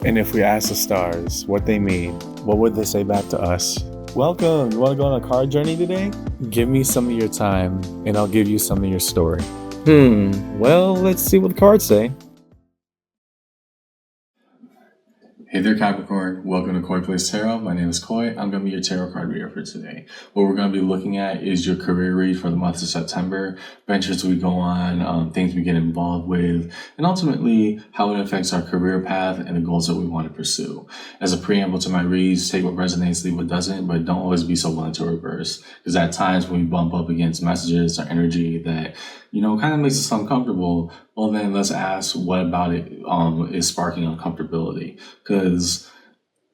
And if we ask the stars what they mean, what would they say back to us? Welcome. You want to go on a card journey today? Give me some of your time, and I'll give you some of your story. Well, let's see what the cards say. Hey there, Capricorn. Welcome to Koi Place Tarot. My name is Koi. I'm going to be your tarot card reader for today. What we're going to be looking at is your career read for the month of September, ventures we go on, things we get involved with, and ultimately how it affects our career path and the goals that we want to pursue. As a preamble to my reads, take what resonates, leave what doesn't, but don't always be so willing to reverse. Because at times when we bump up against messages or energy that, kind of makes us uncomfortable, well then let's ask what about it is sparking uncomfortability. Because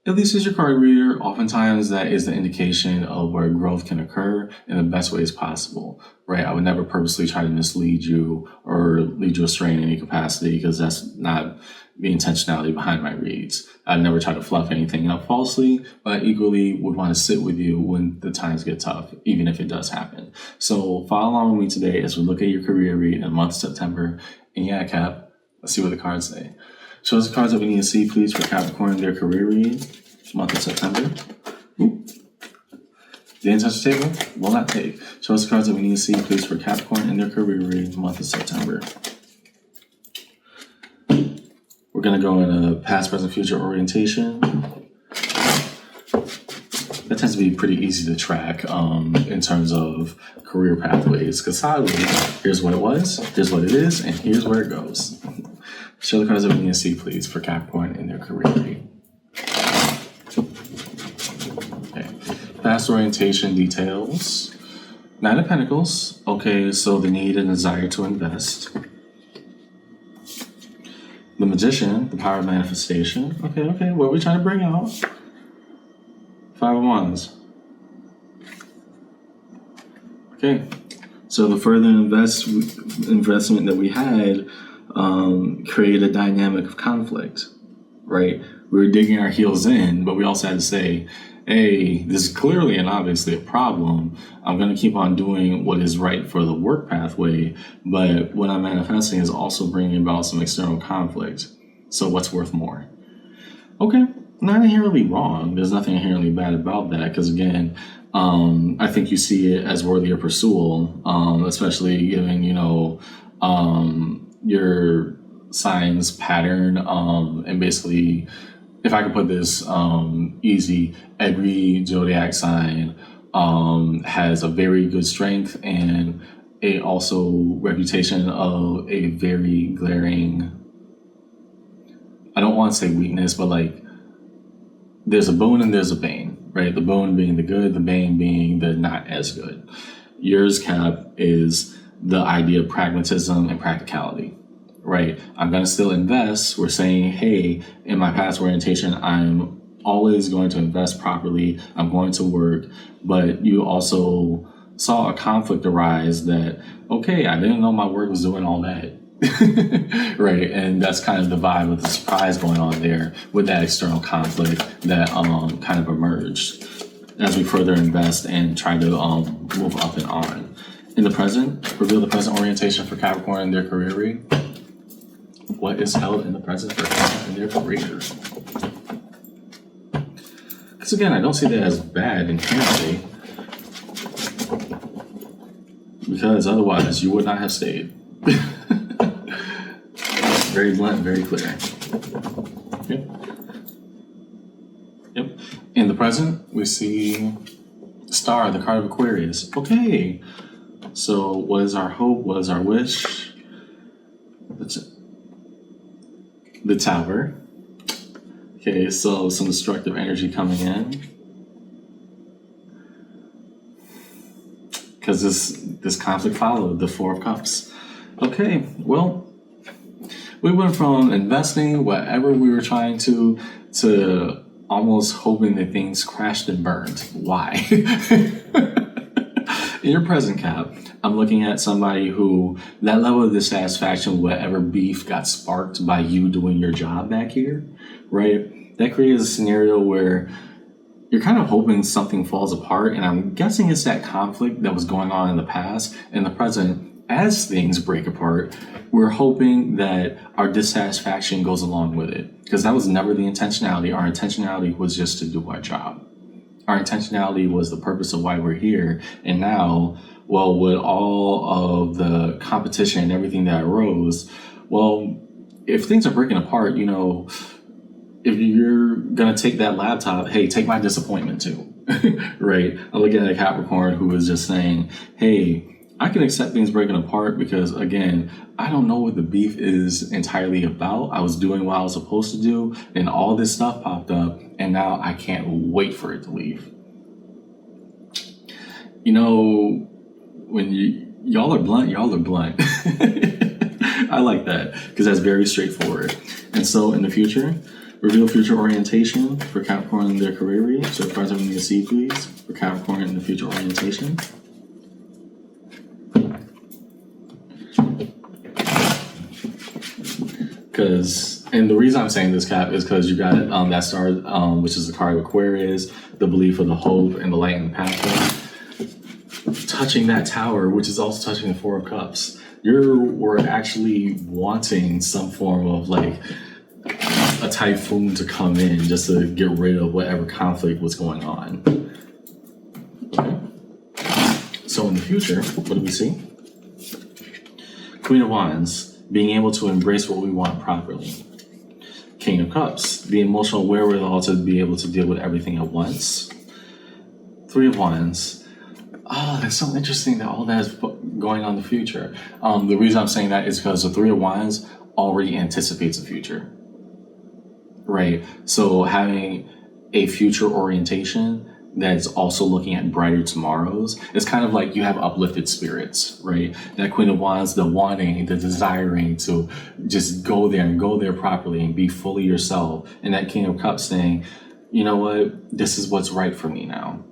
at least as your card reader, oftentimes that is the indication of where growth can occur in the best ways possible, right? I would never purposely try to mislead you or lead you astray in any capacity, because that's not the intentionality behind my reads. I'd never try to fluff anything up falsely, but I equally would want to sit with you when the times get tough, even if it does happen. So follow along with me today as we look at your career read in the month of September. And yeah, Cap, let's see what the cards say. Show us the cards that we need to see, please, for Capricorn, their career read, month of September. Didn't touch the table? Will not take. Show us the cards that we need to see, please, for Capricorn and their career read, month of September. We're going to go in a past, present, future orientation. That tends to be pretty easy to track in terms of career pathways. Because solidly, here's what it was, here's what it is, and here's where it goes. Show the cards that we need to see, please, for Capricorn in their career read. Okay. Past orientation details. Nine of Pentacles. Okay, so the need and desire to invest. The Magician, the power of manifestation. Okay, what are we trying to bring out? Five of Wands. Okay, so the further investment that we had created a dynamic of conflict, right? We were digging our heels in, but we also had to say, hey, this is clearly and obviously a problem. I'm going to keep on doing what is right for the work pathway, but what I'm manifesting is also bringing about some external conflict. So what's worth more? Okay, not inherently wrong. There's nothing inherently bad about that, because again, I think you see it as worthy of pursuit, especially given, your signs pattern, and basically, if I could put this easy, every zodiac sign has a very good strength and a also reputation of a very glaring, I don't want to say weakness, but like there's a boon and there's a bane, right? The boon being the good, the bane being the not as good. Yours, Cap, is the idea of pragmatism and practicality, right? I'm going to still invest. We're saying, hey, in my past orientation, I'm always going to invest properly. I'm going to work. But you also saw a conflict arise that, okay, I didn't know my work was doing all that. Right, and that's kind of the vibe with the surprise going on there with that external conflict that kind of emerged as we further invest and try to move up and on. In the present, reveal the present orientation for Capricorn in their career read. What is held in the present for Capricorn in their career? Because again, I don't see that as bad inherently, because otherwise you would not have stayed. Very blunt, very clear. Yep. In the present, we see Star, the card of Aquarius. Okay. So what is our hope? What is our wish? The Tower. Okay, so some destructive energy coming in. Because this conflict followed, the Four of Cups. Okay, well, we went from investing whatever we were trying to almost hoping that things crashed and burned. Why? In your present, Cap, I'm looking at somebody who, that level of dissatisfaction, whatever beef got sparked by you doing your job back here, right? That creates a scenario where you're kind of hoping something falls apart, and I'm guessing it's that conflict that was going on in the past. In the present, as things break apart, we're hoping that our dissatisfaction goes along with it. Because that was never the intentionality. Our intentionality was just to do our job. Our intentionality was the purpose of why we're here. And now, well, with all of the competition and everything that arose, well, if things are breaking apart, you know, if you're going to take that laptop, hey, take my disappointment too, right? I'm looking at a Capricorn who is just saying, hey, I can accept things breaking apart because, again, I don't know what the beef is entirely about. I was doing what I was supposed to do, and all this stuff popped up, and now I can't wait for it to leave. You know, when y'all are blunt, y'all are blunt. I like that because that's very straightforward. And so in the future, reveal future orientation for Capricorn in their career read. So cards I'm going to see, please, for Capricorn in the future orientation. And the reason I'm saying this, Cap, is because you got that star, which is the card of Aquarius, the belief of the hope and the light and the pathway, touching that tower, which is also touching the Four of Cups. We're actually wanting some form of like a typhoon to come in just to get rid of whatever conflict was going on. Okay. So in the future, what do we see? Queen of Wands, being able to embrace what we want properly. King of Cups, the emotional wherewithal to be able to deal with everything at once. Three of Wands. Oh, that's so interesting that all that is going on in the future. The reason I'm saying that is because the Three of Wands already anticipates the future. Right? So having a future orientation that's also looking at brighter tomorrows. It's kind of like you have uplifted spirits, right? That Queen of Wands, the wanting, the desiring to just go there and go there properly and be fully yourself. And that King of Cups saying, you know what, this is what's right for me now,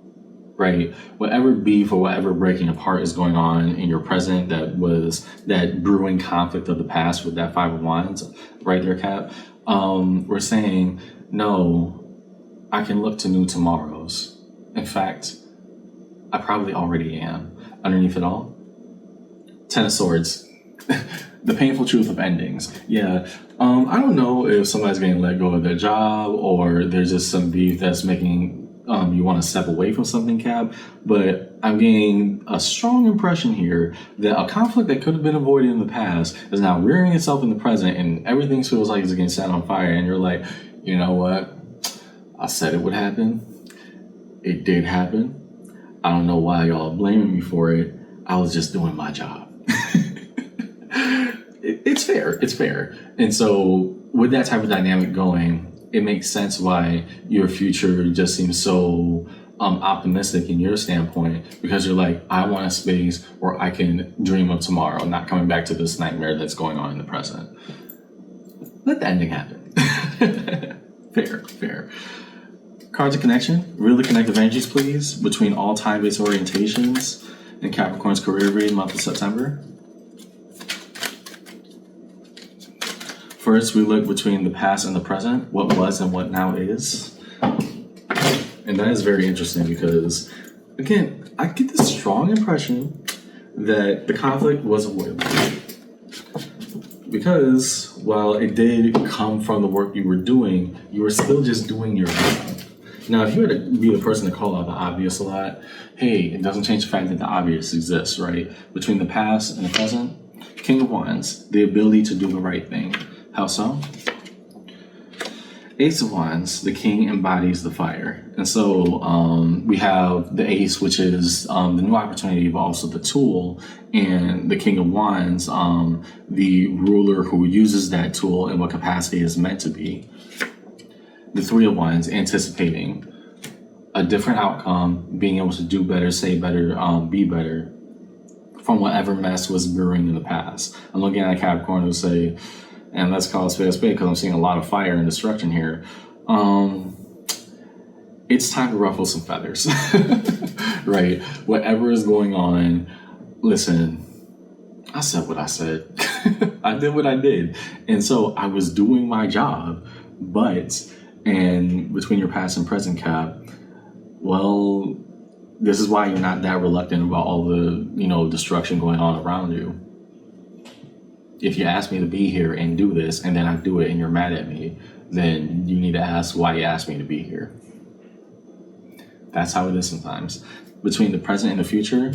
right? Whatever beef or whatever breaking apart is going on in your present, that was that brewing conflict of the past with that Five of Wands, right there, Cap. We're saying, no, I can look to new tomorrows. In fact, I probably already am. Underneath it all, Ten of Swords, the painful truth of endings. Yeah, I don't know if somebody's getting let go of their job or there's just some beef that's making you want to step away from something, Cap. But I'm getting a strong impression here that a conflict that could have been avoided in the past is now rearing itself in the present, and everything feels like it's getting set on fire. And you're like, you know what? I said it would happen. It did happen. I don't know why y'all are blaming me for it. I was just doing my job. It's fair. It's fair. And so with that type of dynamic going, it makes sense why your future just seems so optimistic in your standpoint, because you're like, I want a space where I can dream of tomorrow, not coming back to this nightmare that's going on in the present. Let the ending happen. Fair. Cards of connection, really connective energies, please, between all time-based orientations in Capricorn's career read month of September. First, we look between the past and the present, what was and what now is. And that is very interesting because, again, I get this strong impression that the conflict was avoidable. Because while it did come from the work you were doing, you were still just doing your job. Now, if you were to be the person to call out the obvious a lot, hey, it doesn't change the fact that the obvious exists, right? Between the past and the present, King of Wands, the ability to do the right thing. How so? Ace of Wands, the king embodies the fire. And so we have the ace, which is the new opportunity, but also the tool, and the King of Wands, the ruler who uses that tool in what capacity is meant to be. The Three of Wands, anticipating a different outcome, being able to do better, say better, be better from whatever mess was brewing in the past. I'm looking at a Capricorn who say, and let's call it a spade because I'm seeing a lot of fire and destruction here. It's time to ruffle some feathers, right? Whatever is going on, listen, I said what I said. I did what I did. And so I was doing my job, and between your past and present, Cap, well, this is why you're not that reluctant about all the, destruction going on around you. If you ask me to be here and do this, and then I do it and you're mad at me, then you need to ask why you asked me to be here. That's how it is sometimes. Between the present and the future,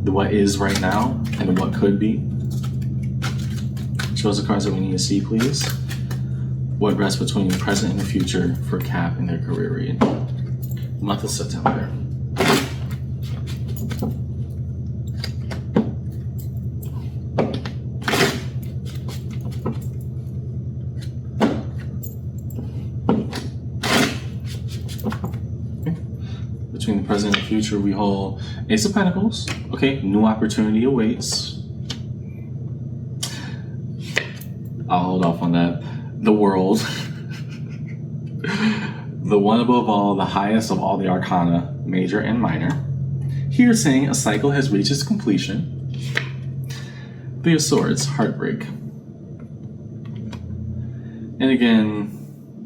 the what is right now and the what could be. Show us the cards that we need to see, please. What rests between the present and the future for Cap in their career read? Month of September. Between the present and the future, we hold Ace of Pentacles. Okay, new opportunity awaits. I'll hold off on that. The World. The one above all, the highest of all the arcana, major and minor. Here saying a cycle has reached its completion. Three of Swords, heartbreak. And again,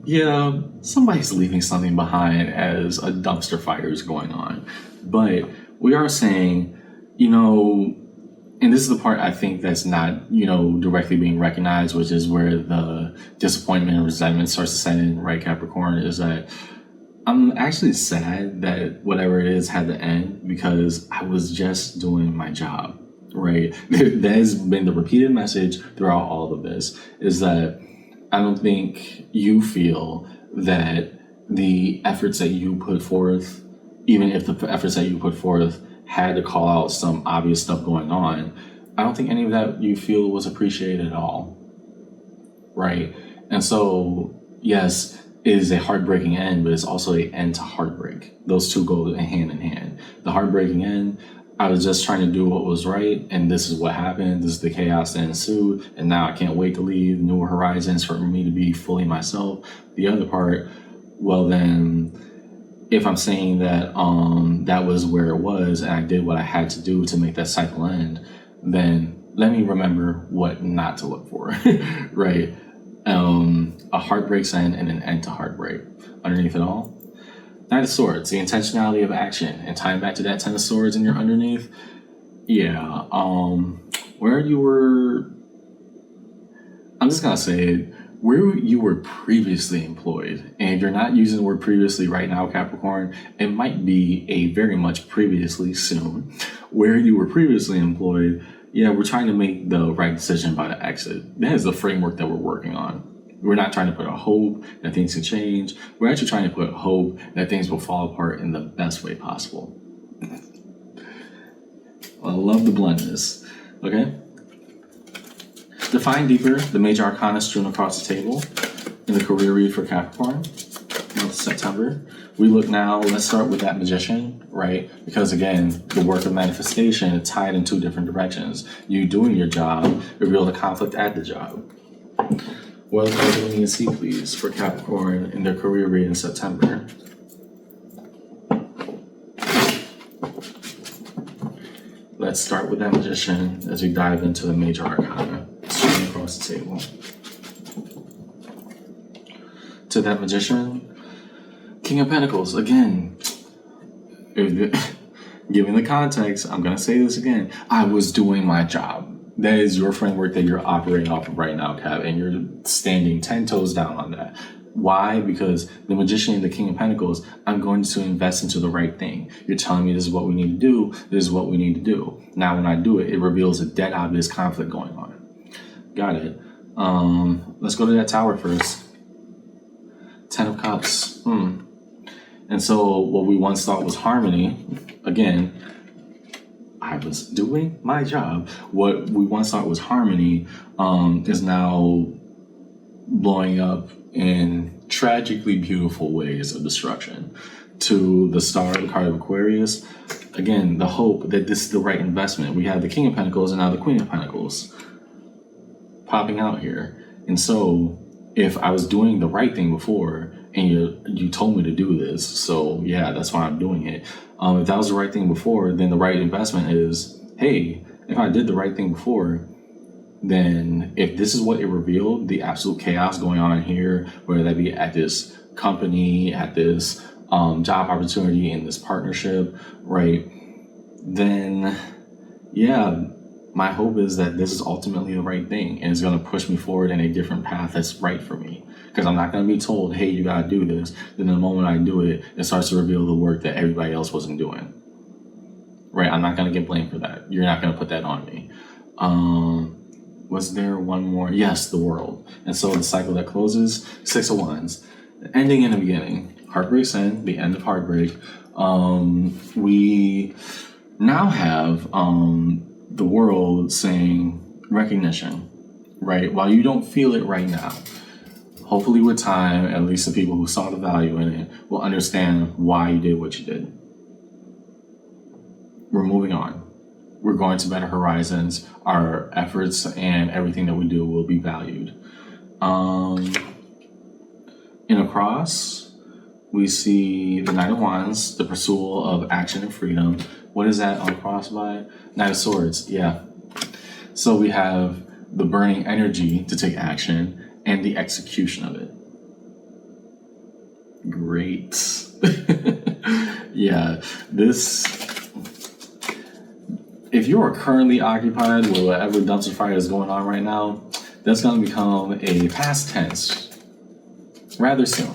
yeah, somebody's leaving something behind as a dumpster fire is going on. But we are saying, and this is the part I think that's not, directly being recognized, which is where the disappointment and resentment starts to set in, right, Capricorn, is that I'm actually sad that whatever it is had to end because I was just doing my job, right? That has been the repeated message throughout all of this, is that I don't think you feel that the efforts that you put forth, even if the efforts that you put forth had to call out some obvious stuff going on, I don't think any of that you feel was appreciated at all, right? And so, yes, it is a heartbreaking end, but it's also an end to heartbreak. Those two go hand in hand. The heartbreaking end, I was just trying to do what was right, and this is what happened. This is the chaos that ensued, and now I can't wait to leave newer horizons for me to be fully myself. The other part, well then, if I'm saying that that was where it was and I did what I had to do to make that cycle end, then let me remember what not to look for, right? A heartbreak's end and an end to heartbreak. Underneath it all, Knight of Swords, the intentionality of action, and tying back to that Ten of Swords in your underneath. Yeah, where you were, I'm just gonna say it, where you were previously employed. And if you're not using the word previously right now, Capricorn, it might be a very much previously soon. Where you were previously employed, yeah, we're trying to make the right decision by the exit. That is the framework that we're working on. We're not trying to put a hope that things can change. We're actually trying to put hope that things will fall apart in the best way possible. I love the bluntness. Okay? Define deeper the major arcana strewn across the table in the career read for Capricorn, month of September. We look now, let's start with that Magician, right? Because again, the work of manifestation is tied in two different directions. You doing your job reveal the conflict at the job. What do we need to see, please, for Capricorn in their career read in September? Let's start with that Magician as we dive into the major arcana strewn across the table. To that Magician, King of Pentacles, again, given the context, I'm going to say this again. I was doing my job. That is your framework that you're operating off of right now, Cap, and you're standing 10 toes down on that. Why? Because the Magician and the King of Pentacles, I'm going to invest into the right thing. You're telling me this is what we need to do. This is what we need to do. Now, when I do it, it reveals a dead obvious conflict going on. Got it. Let's go to that Tower first. 10 of Cups. And so what we once thought was harmony, again, I was doing my job. What we once thought was harmony is now blowing up in tragically beautiful ways of destruction. To the Star, the card of Aquarius, again, the hope that this is the right investment. We have the King of Pentacles and now the Queen of Pentacles popping out here. And so if I was doing the right thing before and you told me to do this, so yeah, that's why I'm doing it. If that was the right thing before, then the right investment is, hey, if I did the right thing before, then if this is what it revealed, the absolute chaos going on here, whether that be at this company, at this job opportunity, in this partnership, right, then yeah, My hope is that this is ultimately the right thing and it's going to push me forward in a different path that's right for me. Because I'm not going to be told, hey, you got to do this. Then the moment I do it, it starts to reveal the work that everybody else wasn't doing. Right? I'm not going to get blamed for that. You're not going to put that on me. Was there one more? Yes, the world. And so the cycle that closes, 6 of Wands. The ending and the beginning. Heartbreak's end, the end of heartbreak. We now have the world saying recognition, right? While you don't feel it right now, hopefully with time, at least the people who saw the value in it will understand why you did what you did. We're moving on. We're going to better horizons. Our efforts and everything that we do will be valued. In a cross, we see the Knight of Wands, the pursuit of action and freedom. What is that on cross by? Knight of Swords, yeah. So we have the burning energy to take action and the execution of it. Great. Yeah, if you are currently occupied with whatever dumpster fire is going on right now, that's going to become a past tense rather soon.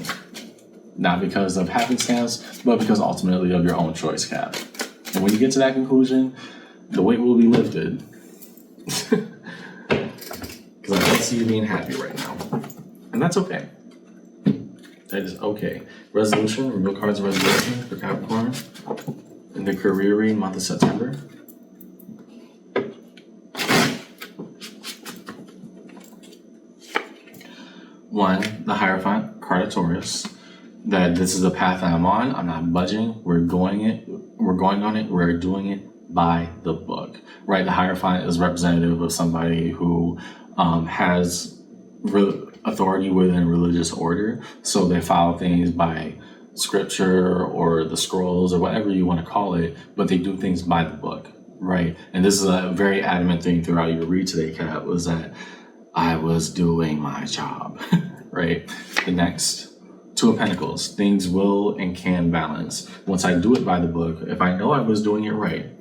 Not because of happenstance, but because ultimately of your own choice, Cap. And when you get to that conclusion, the weight will be lifted. Because I don't see you being happy right now. And that's okay. That is okay. Resolution, reveal cards of resolution for Capricorn in the career read month of September. One, the Hierophant, card of Taurus. That this is the path that I'm on. I'm not budging. We're going on it. We're doing it by the book, right? The Hierophant is representative of somebody who has authority within religious order. So they follow things by scripture or the scrolls or whatever you want to call it, but they do things by the book, right? And this is a very adamant thing throughout your read today, Kat, was that I was doing my job, right? The next, Two of Pentacles, things will and can balance. Once I do it by the book, if I know I was doing it right,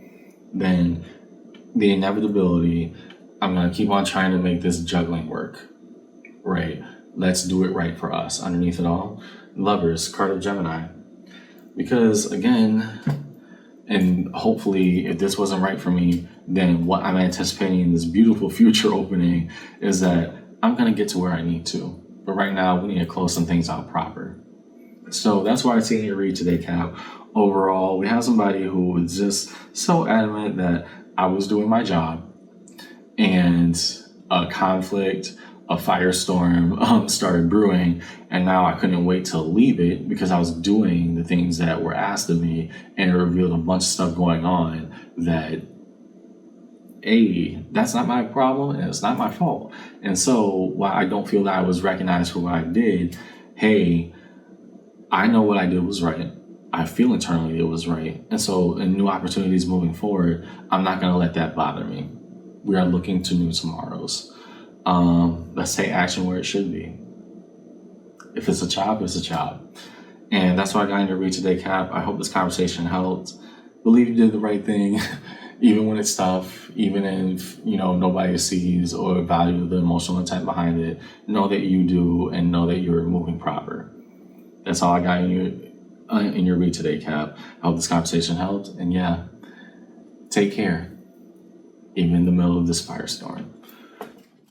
then the inevitability, I'm going to keep on trying to make this juggling work, right? Let's do it right for us. Underneath it all, Lovers, card of Gemini. Because again, and hopefully if this wasn't right for me, then what I'm anticipating in this beautiful future opening is that I'm going to get to where I need to. But right now, we need to close some things out proper. So that's why I see in your read today, Cap. Overall, we have somebody who was just so adamant that I was doing my job, and a conflict, a firestorm started brewing, and now I couldn't wait to leave it because I was doing the things that were asked of me, and it revealed a bunch of stuff going on that that's not my problem and it's not my fault. And so while I don't feel that I was recognized for what I did, hey, I know what I did was right. I feel internally it was right. And so in new opportunities moving forward, I'm not going to let that bother me. We are looking to new tomorrows. Let's take action where it should be. If it's a job, it's a job. And that's what I got in your read today, Cap. I hope this conversation helped. Believe you did the right thing. Even when it's tough, even if, nobody sees or value the emotional intent behind it, know that you do and know that you're moving proper. That's all I got in your read today, Cap. I hope this conversation helped. And yeah, take care, even in the middle of this firestorm.